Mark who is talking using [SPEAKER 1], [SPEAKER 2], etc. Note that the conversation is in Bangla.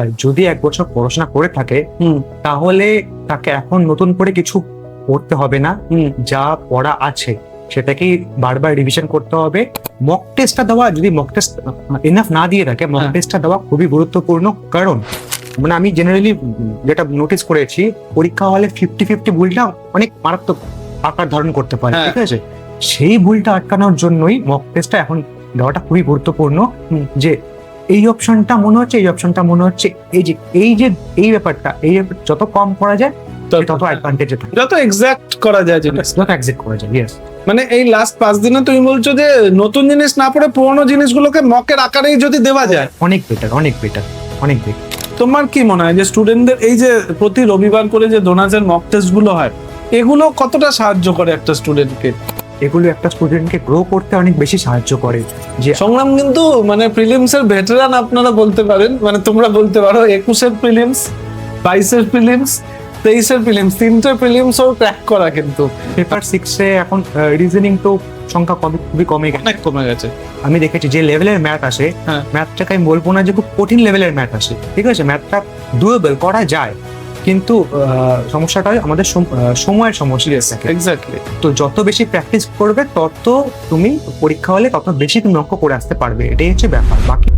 [SPEAKER 1] আর যদি 1 বছর পড়াশোনা করে থাকে তাহলে তাকে এখন নতুন করে কিছু পড়তে হবে না, যা পড়া আছে সেটাকেই বারবার রিভিশন করতে হবে। মক টেস্টটা দেওয়া, যদি মক টেস্ট এনাফ না দিয়ে থাকে, মক টেস্টটা দেওয়া খুবই গুরুত্বপূর্ণ। কারণ মানে আমি জেনারেলি যেটা নোটিস করেছি, পরীক্ষা হলে 50-50 ভুলটা অনেক মারাত্মক আকার ধারণ করতে পারে, ঠিক আছে? সেই ভুলটা আটকানোর জন্যই মক টেস্টটা এখন দেওয়াটা খুবই গুরুত্বপূর্ণ। যে এই অপশনটা মনে হচ্ছে, এই অপশনটা মনে হচ্ছে, এই ব্যাপারটা যত কম করা যায় তত অ্যাডভান্টেজ থাকে,
[SPEAKER 2] যত এক্সাক্ট করা যায় জিনিস,
[SPEAKER 1] যত এক্সাক্ট করা যায়। ইয়েস,
[SPEAKER 2] মানে এই লাস্ট 5 দিনে তুমি বলছো যে নতুন জিনিস না পড়ে পুরোনো জিনিসগুলোকে মকের আকারেই যদি দেওয়া যায়
[SPEAKER 1] অনেক বেটার, অনেক বেটার, অনেক বেটার।
[SPEAKER 2] তোমার কি মনে হয় যে স্টুডেন্টদের এই যে প্রতি রবিবার করে যে ডোনাজের মক টেস্ট গুলো হয়, এগুলো কতটা সাহায্য করে একটা স্টুডেন্টকে?
[SPEAKER 1] এগুলো একটা স্টুডেন্টকে গ্রো করতে অনেক বেশি সাহায্য করে। যে
[SPEAKER 2] সংগ্রাম কিন্তু মানে প্রিলিমস এর ভেটেরান আপনারা বলতে পারেন, মানে তোমরা বলতে পারো 21-এর প্রিলিমস, 22-এর প্রিলিমস, 23-এর প্রিলিমস, 3টে প্রিলিমস ও ক্র্যাক করা। কিন্তু
[SPEAKER 1] পেপার 6-এ এখন রিজনিং তো সংখ্যা খুবই কমে গেছে,
[SPEAKER 2] অনেক কমে গেছে।
[SPEAKER 1] আমি দেখেছি যে লেভেলের ম্যাথ আসে, ম্যাথটাকে আমি বলবো না যে খুব কঠিন লেভেলের ম্যাথ আসে, ঠিক আছে? ম্যাথটা ডুয়েবল করা যায়, কিন্তু সমস্যাটা আমাদের সময়ের সমস্যা থাকে।
[SPEAKER 2] এক্স্যাক্টলি।
[SPEAKER 1] তো যত বেশি প্র্যাকটিস করবে তত তুমি পরীক্ষা হলে তত বেশি তুমি অঙ্ক করে আসতে পারবে, এটাই হচ্ছে ব্যাপার। বাকি